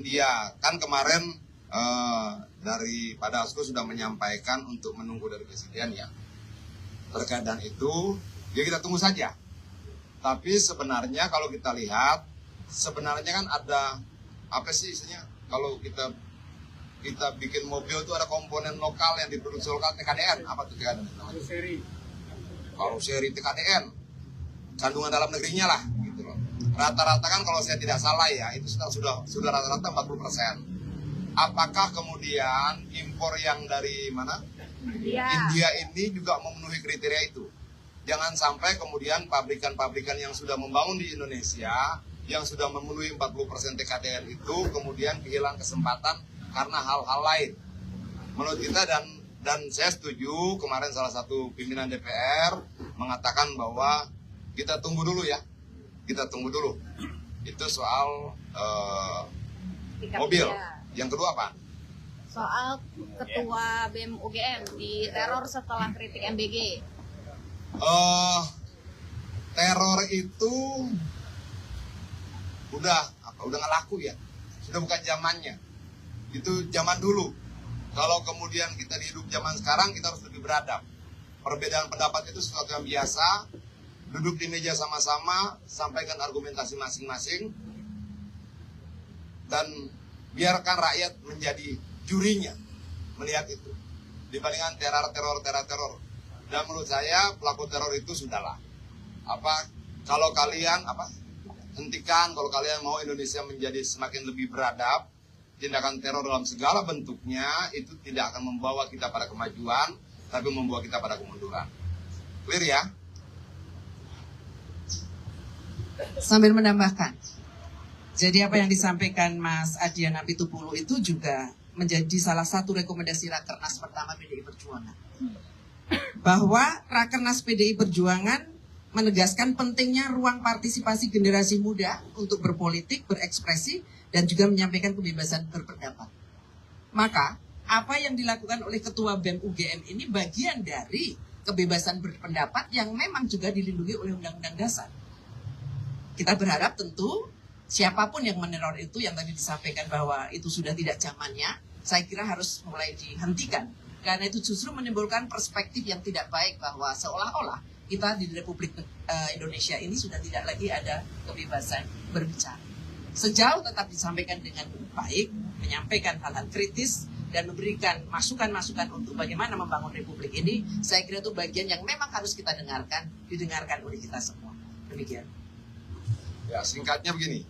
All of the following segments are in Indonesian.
Dia kan kemarin dari Pak Dasko sudah menyampaikan untuk menunggu dari Presiden ya. Terkait dengan itu, ya kita tunggu saja. Tapi sebenarnya kalau kita lihat, sebenarnya kan ada apa sih isinya? Kalau kita bikin mobil itu ada komponen lokal yang diproduksi lokal, TKDN. Apa tuh TKDN? Karoseri TKDN, kandungan dalam negerinya lah, gitu loh. Rata-rata kan kalau saya tidak salah ya, itu sudah rata-rata 40%. Apakah kemudian impor yang dari mana? India ini juga memenuhi kriteria itu? Jangan sampai kemudian pabrikan-pabrikan yang sudah membangun di Indonesia, yang sudah memenuhi 40% TKDN itu, kemudian kehilangan kesempatan karena hal-hal lain. Menurut kita dan saya setuju, kemarin salah satu pimpinan DPR mengatakan bahwa kita tunggu dulu ya. Kita tunggu dulu. Itu soal mobil. Yang kedua apa? Soal ketua BEM UGM diteror setelah kritik MBG. Teror itu udah nggak laku ya. Sudah bukan zamannya. Itu zaman dulu. Kalau kemudian kita hidup zaman sekarang, kita harus lebih beradab. Perbedaan pendapat itu sesuatu yang biasa. Duduk di meja sama-sama, sampaikan argumentasi masing-masing, dan biarkan rakyat menjadi jurinya melihat itu. Dibandingkan teror. Dan menurut saya pelaku teror itu sudahlah. Kalau kalian hentikan, kalau kalian mau Indonesia menjadi semakin lebih beradab, tindakan teror dalam segala bentuknya itu tidak akan membawa kita pada kemajuan, tapi membawa kita pada kemunduran. Clear ya? Sambil menambahkan, jadi apa yang disampaikan Mas Adian Apitupulu itu juga menjadi salah satu rekomendasi Rakernas pertama PDI Perjuangan. Bahwa Rakernas PDI Perjuangan menegaskan pentingnya ruang partisipasi generasi muda untuk berpolitik, berekspresi, dan juga menyampaikan kebebasan berpendapat. Maka, apa yang dilakukan oleh Ketua BEM UGM ini bagian dari kebebasan berpendapat yang memang juga dilindungi oleh Undang-Undang Dasar. Kita berharap tentu siapapun yang meneror itu, yang tadi disampaikan bahwa itu sudah tidak zamannya, saya kira harus mulai dihentikan. Karena itu justru menimbulkan perspektif yang tidak baik bahwa seolah-olah kita di Republik Indonesia ini sudah tidak lagi ada kebebasan berbicara. Sejauh tetap disampaikan dengan baik, menyampaikan hal-hal kritis, dan memberikan masukan-masukan untuk bagaimana membangun Republik ini, saya kira itu bagian yang memang harus kita didengarkan oleh kita semua. Demikian. Ya, singkatnya begini.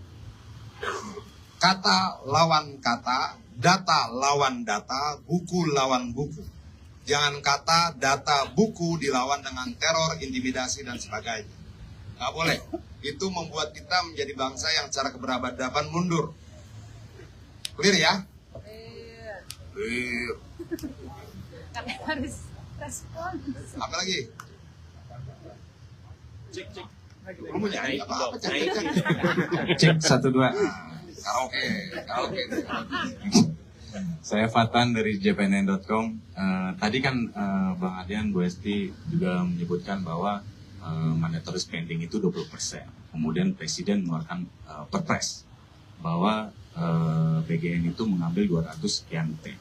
Kata lawan kata, data lawan data, buku lawan buku. Jangan kata, data, buku dilawan dengan teror, intimidasi, dan sebagainya. Nggak boleh. Itu membuat kita menjadi bangsa yang secara keberadaban mundur. Clear ya? Clear. Kami harus respon. Apa lagi? Cek. Belum punya apa-apa. Cek 1 2. Karaoke. Saya Fatan dari jpnn.com. Tadi kan Bang Adian, Bu Esti juga menyebutkan bahwa mandatory spending itu 20%. Kemudian Presiden mengeluarkan perpres bahwa BGN itu mengambil 200 sekian T.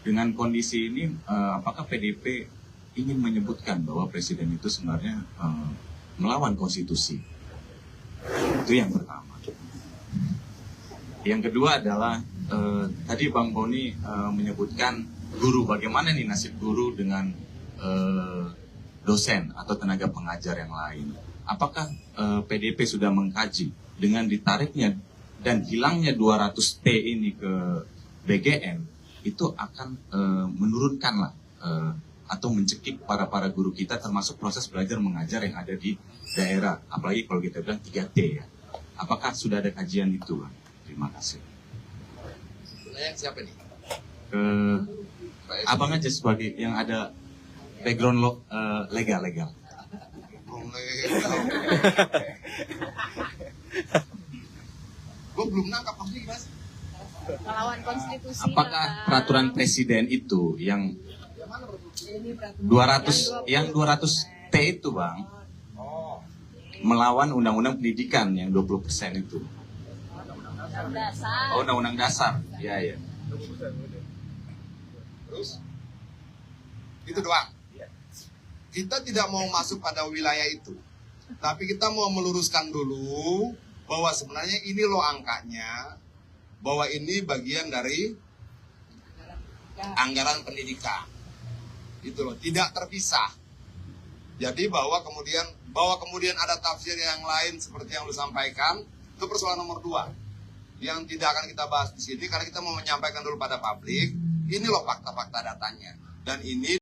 Dengan kondisi ini, apakah PDIP ingin menyebutkan bahwa Presiden itu sebenarnya melawan konstitusi? Itu yang pertama. Yang kedua adalah tadi Bang Boni menyebutkan guru, bagaimana nih nasib guru dengan dosen atau tenaga pengajar yang lain. Apakah PDIP sudah mengkaji dengan ditariknya dan hilangnya 200 T ini ke BGN, itu akan menurunkanlah atau mencekik para guru kita, termasuk proses belajar mengajar yang ada di daerah, apalagi kalau kita bilang 3T ya. Apakah sudah ada kajian itu, Bang? Terima kasih. Yang siapa nih? Abang aja sebagai yang ada background legal. Gue belum nangkap pasti Mas. Melawan konstitusi. Apakah peraturan presiden itu yang 200 T itu, Bang, melawan undang-undang pendidikan yang 20% itu? Dasar. Oh, undang-undang dasar. Iya, iya. Terus itu doang. Kita tidak mau masuk pada wilayah itu, tapi kita mau meluruskan dulu bahwa sebenarnya ini loh angkanya, bahwa ini bagian dari anggaran pendidikan. Itu loh, tidak terpisah. Jadi bahwa kemudian ada tafsir yang lain seperti yang lu sampaikan, itu persoalan nomor 2 yang tidak akan kita bahas di sini karena kita mau menyampaikan dulu pada publik. Ini loh fakta-fakta datanya, dan ini